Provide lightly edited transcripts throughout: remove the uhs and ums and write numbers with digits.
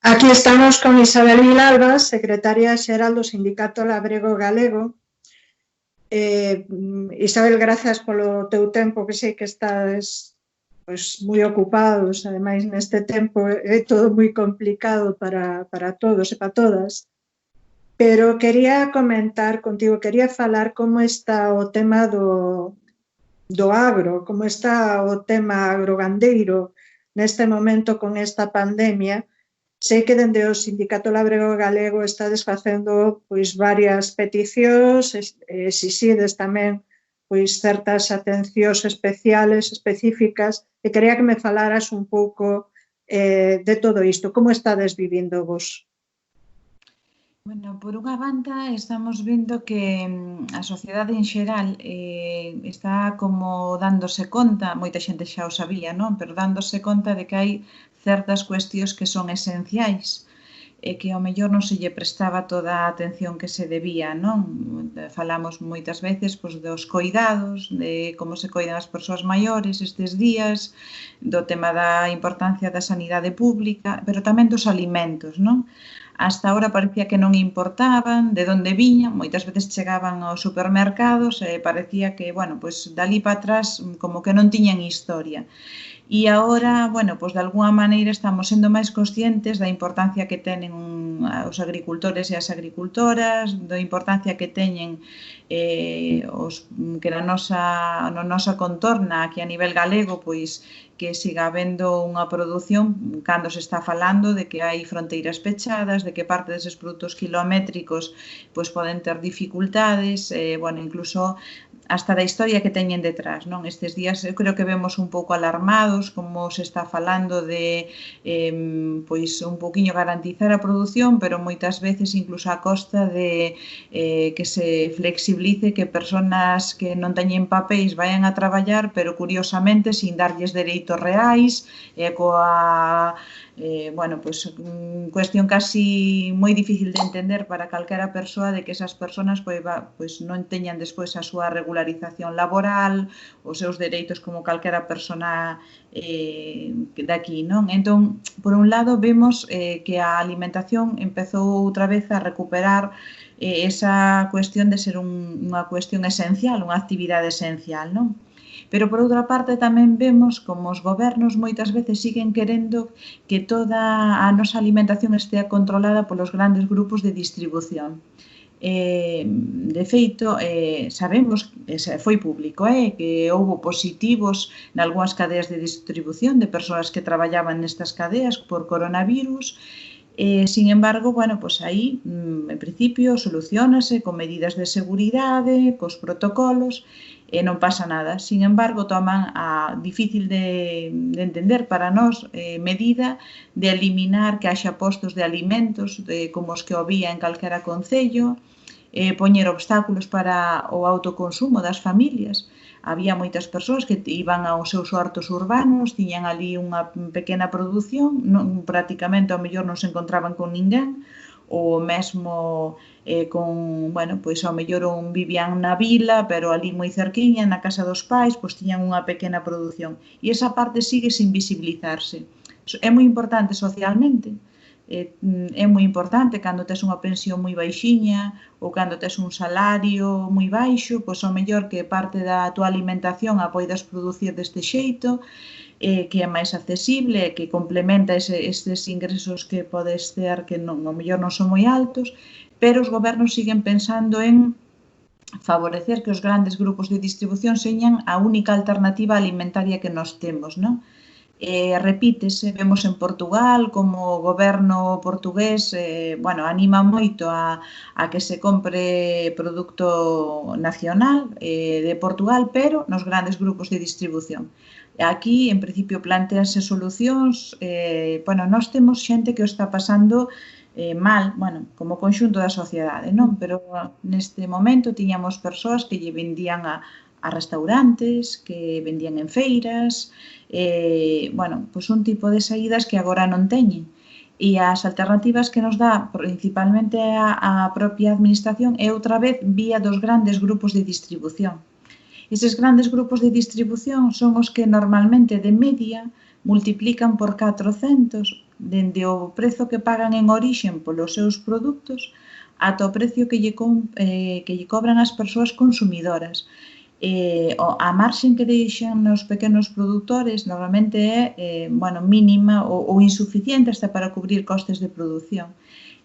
Aquí estamos con Isabel Vilalba, secretaria xeral do Sindicato Labrego Galego. Isabel, grazas polo teu tempo, que sei que estás moi ocupados, ademais neste tempo é todo moi complicado para todos e para todas, pero quería comentar contigo, quería falar como está o tema do agro, como está o tema agrogandeiro neste momento con esta pandemia. Sei que dende o Sindicato Labrego Galego estades facendo varias peticións, exixides tamén certas atencións especiales, específicas, e quería que me falaras un pouco de todo isto. Como estades vivindo vos? Bueno, por unha banda estamos vendo que a sociedade en xeral está como dándose conta, moita xente xa o sabía, non? Pero dándose conta de que hai certas cuestións que son esenciais e que ao mellor non se lle prestaba toda a atención que se debía, non? Falamos moitas veces dos coidados, de como se coidan as persoas maiores estes días, do tema da importancia da sanidade pública, pero tamén dos alimentos, non? Hasta ahora parecía que non importaban de onde viñan, moitas veces chegaban aos supermercados e parecía que, bueno, pois dali para atrás como que non tiñan historia. E agora, bueno, pois de alguna maneira estamos sendo máis conscientes da importancia que teñen os agricultores e as agricultoras, da importancia que teñen os que na nosa contorna aquí a nivel galego, pois que siga habendo unha produción cando se está falando de que hai fronteiras pechadas, de que parte deses produtos kilométricos pois poden ter dificultades, bueno, incluso hasta da historia que teñen detrás, non? Estes días eu creo que vemos un pouco alarmados como se está falando de pois un poquinho garantizar a produción, pero moitas veces incluso a costa de que se flexibilice que persoas que non teñen papéis vayan a traballar, pero curiosamente sin darlles dereitos reais, coa bueno, pois cuestión casi moi difícil de entender para calquera persoa de que esas persoas pois non teñan despois a súa regularización laboral, os seus dereitos como calquera persona daqui, non? Entón, por un lado, vemos que a alimentación empezou outra vez a recuperar esa cuestión de ser unha cuestión esencial, unha actividade esencial, non? Pero, por outra parte, tamén vemos como os gobernos moitas veces siguen querendo que toda a nosa alimentación estea controlada polos grandes grupos de distribución. De feito, sabemos, foi público, que houbo positivos nalgúas cadeas de distribución de persoas que traballaban nestas cadeas por coronavirus. Sin embargo, bueno, pois aí, en principio, solucionase con medidas de seguridade, cos protocolos, e non pasa nada. Sin embargo, toman a difícil de entender para nós medida de eliminar que haxa postos de alimentos como os que había en calquera concello, poñer obstáculos para o autoconsumo das familias. Había moitas persoas que iban aos seus hortos urbanos, tiñan ali unha pequena produción, prácticamente ao mellor non se encontraban con ninguén, ou mesmo con, bueno, pois ao mellor vivían na vila, pero ali moi cerquiña, na casa dos pais, pois tiñan unha pequena produción. E esa parte sigue sin visibilizarse. É moi importante socialmente, é moi importante cando tes unha pensión moi baixiña ou cando tes un salario moi baixo, pois ao mellor que parte da tua alimentación a poidas producir deste xeito, que é máis accesible, que complementa estes ingresos que podes ter que ao mellor non son moi altos, pero os gobernos siguen pensando en favorecer que os grandes grupos de distribución señan a única alternativa alimentaria que nós temos, non? Repítese, vemos en Portugal como o goberno portugués bueno, anima moito a que se compre produto nacional de Portugal, pero nos grandes grupos de distribución. Aquí, en principio, planteanse solucións, bueno, nós temos xente que o está pasando mal, bueno, como conxunto da sociedade, non? Pero neste momento tiñamos persoas que lle vendían a restaurantes, que vendían en feiras, bueno, pois un tipo de saídas que agora non teñen. E as alternativas que nos dá principalmente a propia administración é outra vez vía dos grandes grupos de distribución. Eses grandes grupos de distribución son os que normalmente de media multiplican por 400 dende o prezo que pagan en orixen polos seus produtos ata o precio que lle cobran as persoas consumidoras. A marxen que deixan nos pequenos produtores normalmente é mínima ou insuficiente hasta para cubrir costes de produción.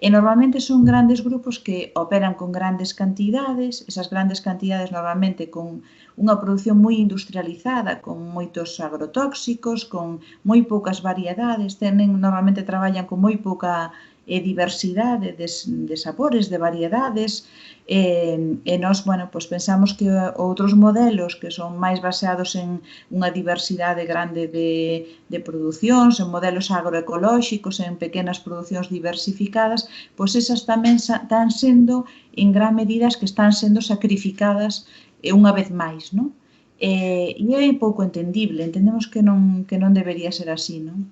E normalmente son grandes grupos que operan con grandes cantidades, esas grandes cantidades normalmente con unha produción moi industrializada, con moitos agrotóxicos, con moi poucas variedades, normalmente traballan con moi pouca diversidade de sabores, de variedades, e nós, pensamos que outros modelos que son máis baseados en unha diversidade grande de producións, en modelos agroecolóxicos, en pequenas producións diversificadas, pois esas tamén están sendo, en gran medida, as que están sendo sacrificadas unha vez máis, non? E é pouco entendible, entendemos que non debería ser así, non?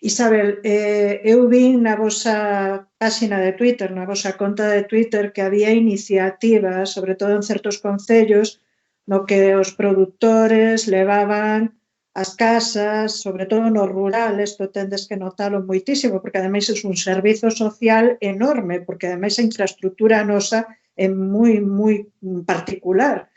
Isabel, eu vi na vosa páxina de Twitter, na vosa conta de Twitter, que había iniciativas, sobre todo en certos concellos, no que os produtores levaban as casas, sobre todo no rural, isto tendes que notalo moitísimo, porque ademais é un servizo social enorme, porque ademais a infraestructura nosa é moi particular.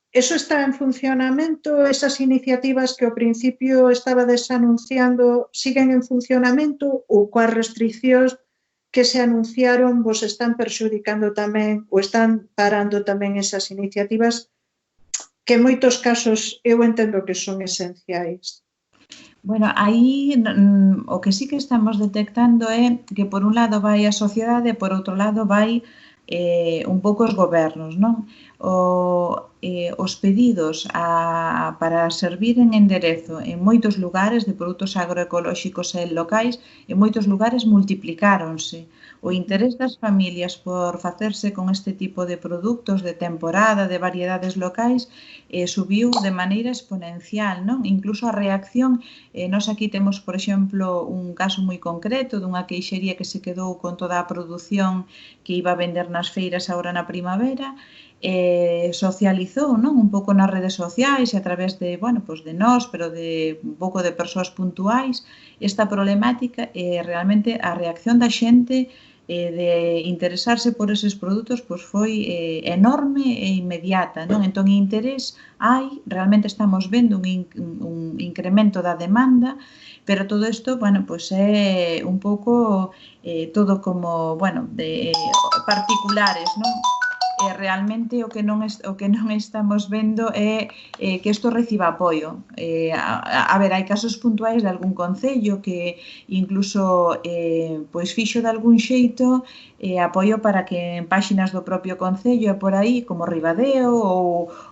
Eso está en funcionamento? Esas iniciativas que ao principio estabades anunciando siguen en funcionamento ou coas restriccións que se anunciaron vos están perxudicando tamén ou están parando tamén esas iniciativas que en moitos casos eu entendo que son esenciais? Bueno, aí o que sí que estamos detectando é que por un lado vai a sociedade e por outro lado vai un pouco os gobernos, non? Os pedidos para servir en enderezo en moitos lugares de produtos agroecolóxicos e locais, en moitos lugares multiplicáronse. O interés das familias por facerse con este tipo de produtos de temporada, de variedades locais, subiu de maneira exponencial, non? Incluso a reacción, nós aquí temos, por exemplo, un caso moi concreto dunha queixería que se quedou con toda a produción que iba a vender nas feiras agora na primavera, socializou, non? Un pouco nas redes sociais e a través de, de nós, pero de un pouco de persoas puntuais, esta problemática e realmente a reacción da xente de interesarse por eses produtos foi enorme e inmediata, non? Entón, interés hai, realmente estamos vendo un incremento da demanda, pero todo isto, é un pouco todo como, de particulares, non? Realmente o que non estamos vendo é que isto reciba apoio. A ver, hai casos puntuais de algún concello que incluso fixo de algún xeito apoio para que en páxinas do propio concello e por aí, como Ribadeo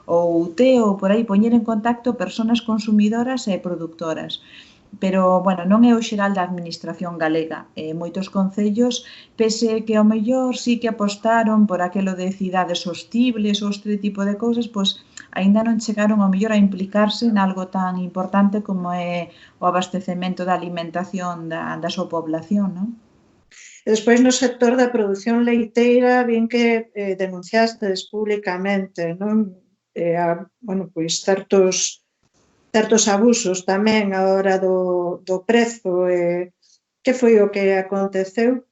ou Teo, ou por aí, poñer en contacto persoas consumidoras e produtoras. Pero, non é o xeral da administración galega. Moitos concellos, pese que ao mellor sí que apostaron por aquelo de cidades sostibles ou este tipo de cousas, aínda non chegaron ao mellor a implicarse en algo tan importante como é o abastecemento da alimentación da súa población, non? E despois no sector da produción leiteira, bien que denunciastes públicamente, non? Certos abusos tamén a hora do prezo. Que foi o que aconteceu?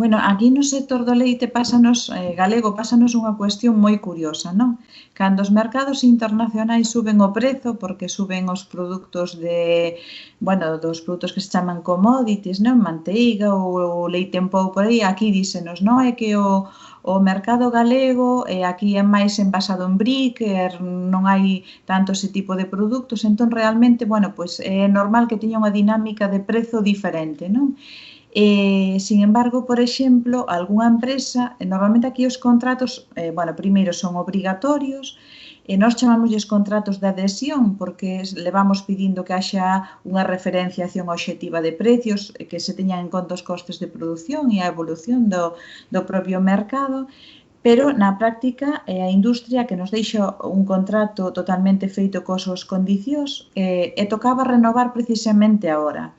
Aquí no sector do leite galego pásanos unha cuestión moi curiosa, non? Cando os mercados internacionais suben o prezo, porque suben os produtos dos produtos que se chaman commodities, non? Manteiga ou leite en pó por aí, aquí dísenos, non? É que o mercado galego aquí é máis envasado en brick, non hai tanto ese tipo de produtos, entón realmente, é normal que teña unha dinámica de prezo diferente, non? Sin embargo, por exemplo, algunha empresa, normalmente aquí os contratos, primeiro son obrigatorios, e nós chamámosles contratos de adhesión porque levamos pedindo que haxa unha referenciación obxectiva de precios, que se teñan en conta os costes de produción e a evolución do propio mercado, pero na práctica a industria que nos deixa un contrato totalmente feito cos súas condicións e tocaba renovar precisamente agora.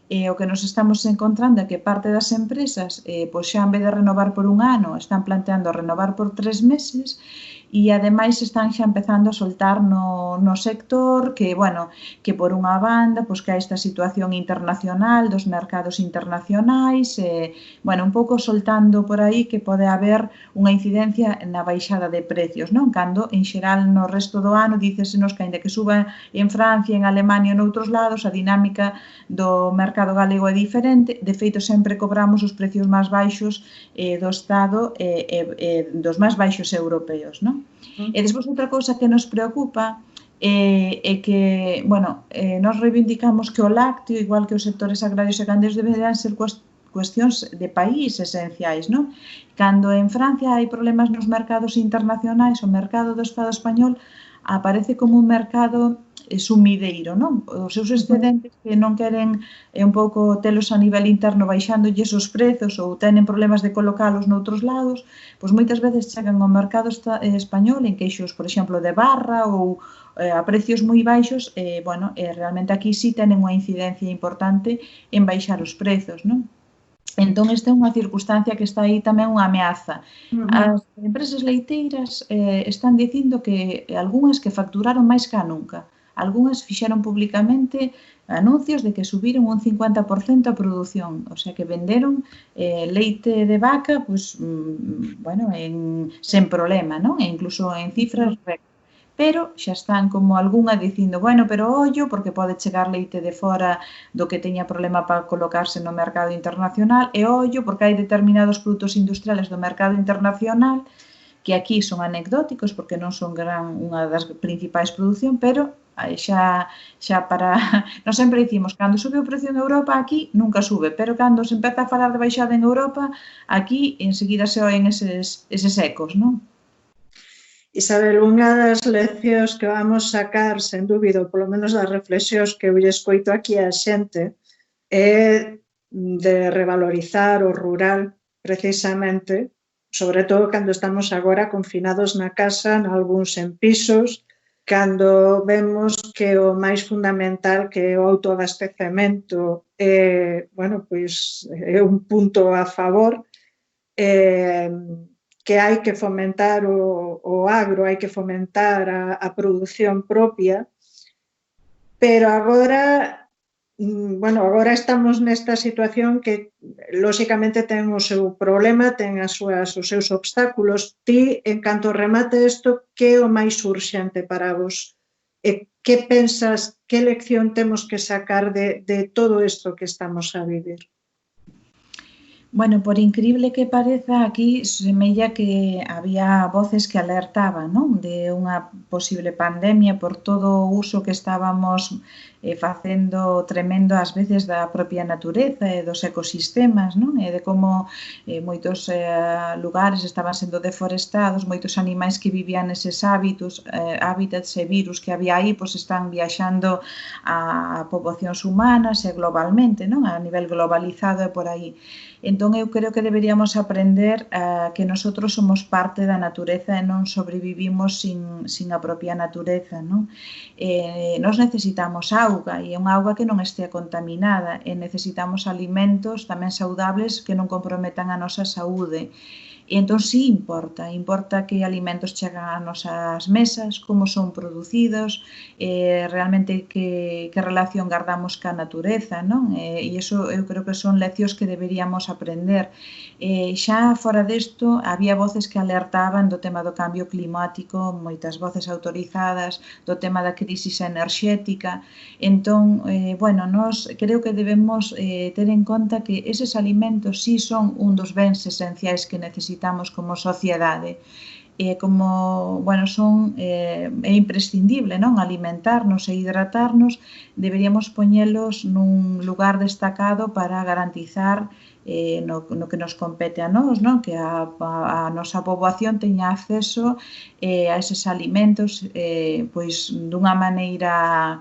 O que nos estamos encontrando é que parte das empresas, xa en vez de renovar por un ano, están planteando renovar por 3 meses e ademais están xa empezando a soltar no sector que, bueno, que por unha banda, pois que hai esta situación internacional dos mercados internacionais, bueno, un pouco soltando por aí que pode haber unha incidencia na baixada de precios, non? Cando, en xeral, no resto do ano, dícesenos que, ainda que suba en Francia, en Alemania e noutros lados, a dinámica do mercado galego é diferente. De feito, sempre cobramos os precios máis baixos do Estado dos máis baixos europeos, non? E despois outra cousa que nos preocupa é que, bueno, nos reivindicamos que o lácteo, igual que os sectores agrarios e gandeiros, deberían ser cuestións de país esenciais, non? Cando en Francia hai problemas nos mercados internacionais, o mercado do Estado español aparece como un mercado sumideiro, non? Os seus excedentes que non queren un pouco telos a nivel interno baixándolle os prezos ou tenen problemas de colocalos noutros lados, pois moitas veces chegan ao mercado español en queixos, por exemplo, de barra ou a precios moi baixos, bueno, realmente aquí sí tenen unha incidencia importante en baixar os prezos, non? Entón, esta é unha circunstancia que está aí tamén unha ameaza. As empresas leiteiras están dicindo que algunhas que facturaron máis que nunca. Algunhas fixeron públicamente anuncios de que subiron un 50% a produción, o sea que venderon leite de vaca, pues, bueno, sen problema, non? E incluso en cifras récord. Pero xa están como algunha dicindo, bueno, pero ollo, porque pode chegar leite de fora do que teña problema para colocarse no mercado internacional, e ollo, porque hai determinados produtos industriales do mercado internacional que aquí son anecdóticos, porque non son unha das principais producións, pero xa para... Nós sempre dicimos, cando sube o precio en Europa, aquí nunca sube, pero cando se empeza a falar de baixada en Europa, aquí enseguida se oen eses ecos, non? Isabel, unha das leccións que vamos sacar, sen dúbida, polo menos das reflexións que eu lle escoito aquí a xente, é de revalorizar o rural, precisamente, sobre todo cando estamos agora confinados na casa, nalgúns en pisos, cando vemos que o máis fundamental que é o autoabastecemento é, bueno, pois é un punto a favor, que hai que fomentar o agro, hai que fomentar a produción propia, pero agora, bueno, agora estamos nesta situación que, lóxicamente, ten o seu problema, ten os seus obstáculos. Ti, en canto remate isto, que é o máis urxente para vos? Que pensas, que lección temos que sacar de todo isto que estamos a vivir? Bueno, por increíble que pareza, aquí semella que había voces que alertaban, non? De unha posible pandemia por todo o uso que estábamos facendo tremendo ás veces da propia natureza e dos ecosistemas, non? E de como moitos lugares estaban sendo deforestados, moitos animais que vivían neses hábitats e virus que había aí, pois están viaxando a poboacións humanas e globalmente, non? A nivel globalizado e por aí. Entón, eu creo que deberíamos aprender que nosotros somos parte da natureza e non sobrevivimos sin a propia natureza, non? Nós necesitamos auga e é unha auga que non estea contaminada e necesitamos alimentos tamén saudables que non comprometan a nosa saúde. E entón, sí, importa que alimentos chegan ás nosas mesas, como son producidos, realmente que relación guardamos ca natureza, non? E iso eu creo que son leccións que deberíamos aprender. Xa fora desto, había voces que alertaban do tema do cambio climático, moitas voces autorizadas, do tema da crisis enerxética. Entón, bueno, nós creo que debemos ter en conta que eses alimentos sí son un dos bens esenciais que necesitamos como sociedade. Como, bueno, é imprescindible, non? Alimentarnos e hidratarnos, deberíamos poñelos nun lugar destacado para garantizar no que nos compete a nós, non? Que a nosa poboación teña acceso a eses alimentos pois dunha maneira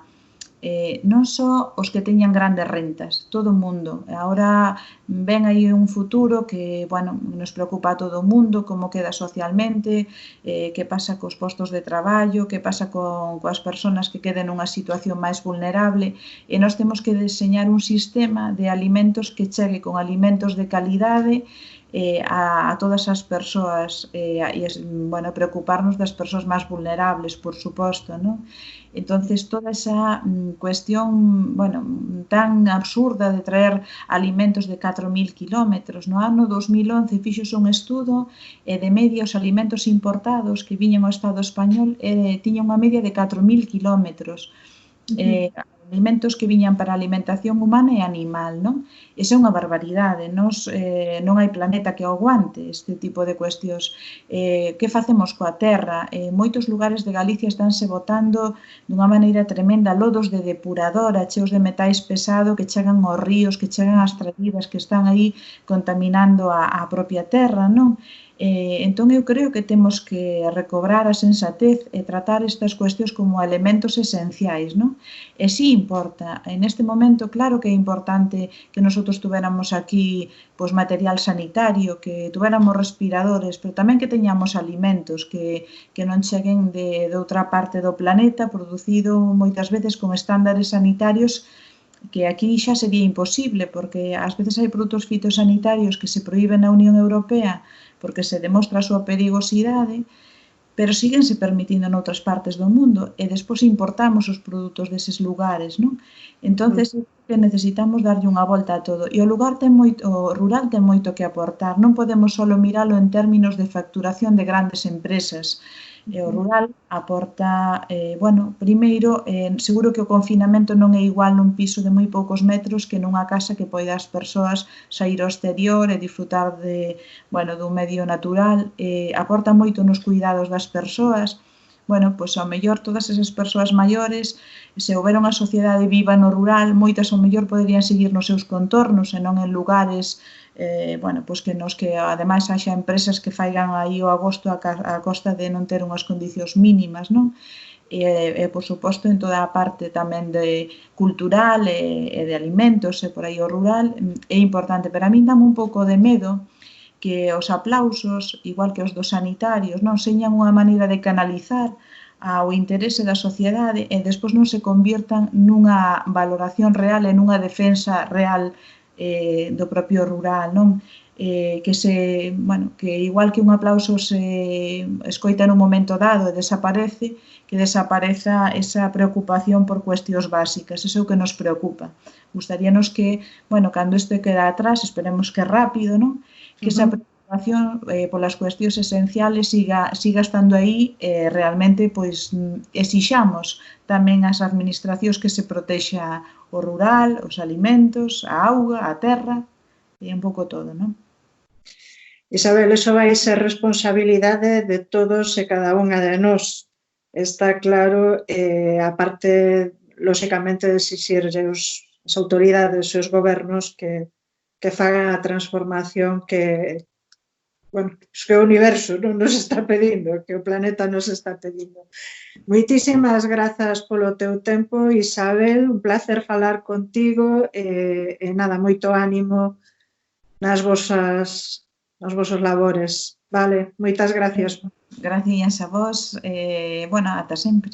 non só os que teñan grandes rentas, todo o mundo. Agora ven aí un futuro que, bueno, nos preocupa a todo o mundo, como queda socialmente, que pasa cos postos de traballo, que pasa coas persoas que queden nunha situación máis vulnerable, e nós temos que deseñar un sistema de alimentos que chegue con alimentos de calidade, a todas as persoas e preocuparnos das persoas máis vulnerables, por suposto, non? Entonces, toda esa cuestión tan absurda de traer alimentos de 4.000 kilómetros. No ano 2011 fixose un estudo e de media os alimentos importados que viñan ao Estado español tiñan unha media de 4.000 kilómetros. Alimentos que viñan para alimentación humana e animal, non? Esa é unha barbaridade, non hai planeta que aguante este tipo de cuestións. Que facemos coa terra? Moitos lugares de Galicia estánse botando dunha maneira tremenda lodos de depuradora cheos de metais pesados que chegan aos ríos, que chegan ás traídas, que están aí contaminando a propia terra, non? Entón, eu creo que temos que recobrar a sensatez e tratar estas cuestións como elementos esenciais, non? E si importa, en este momento, claro que é importante que nosotros tuveramos aquí material sanitario, que tuveramos respiradores, pero tamén que teñamos alimentos que non cheguen de outra parte do planeta, producido moitas veces con estándares sanitarios que aquí xa sería imposible, porque ás veces hai produtos fitosanitarios que se prohíben na Unión Europea porque se demostra a súa perigosidade, pero síguense permitindo noutras partes do mundo e despois importamos os produtos deses lugares, non? Entonces, que necesitamos darlle unha volta a todo. E o rural ten moito que aportar, non podemos só miralo en términos de facturación de grandes empresas. E o rural aporta, primeiro, seguro que o confinamento non é igual nun piso de moi poucos metros que nunha casa que poida as persoas sair ao exterior e disfrutar dun medio natural. Aporta moito nos cuidados das persoas. Ao mellor todas esas persoas maiores, se houbera unha sociedade viva no rural, moitas ao mellor poderían seguir nos seus contornos e non en lugares que ademais haxa empresas que faigan aí o agosto a costa de non ter unhas condicións mínimas, non? E, por suposto, en toda a parte tamén de cultural e de alimentos e por aí o rural é importante, pero a min dame un pouco de medo que os aplausos, igual que os dos sanitarios, non señan unha maneira de canalizar ao interese da sociedade e despois non se convirtan nunha valoración real e nunha defensa real do propio rural, non? Que igual que un aplauso se escoita nun momento dado e desaparece, que desapareza esa preocupación por cuestións básicas. Iso é o que nos preocupa. Gustaríanos que, cando isto queda atrás, esperemos que rápido, non? Que esa preocupación polas cuestións esenciales siga estando aí e realmente exixamos tamén as administracións que se protexa o rural, os alimentos, a auga, a terra e un pouco todo, non? Isabel, iso vai ser responsabilidade de todos e cada unha de nós. Está claro, a parte, lóxicamente, de exixirlle as autoridades e os gobernos que fagan a transformación que o universo non nos está pedindo, que o planeta nos está pedindo. Moitísimas grazas polo teu tempo, Isabel, un placer falar contigo e nada, moito ánimo nas vosos labores. Vale, moitas gracias. Gracias a vos, ata sempre.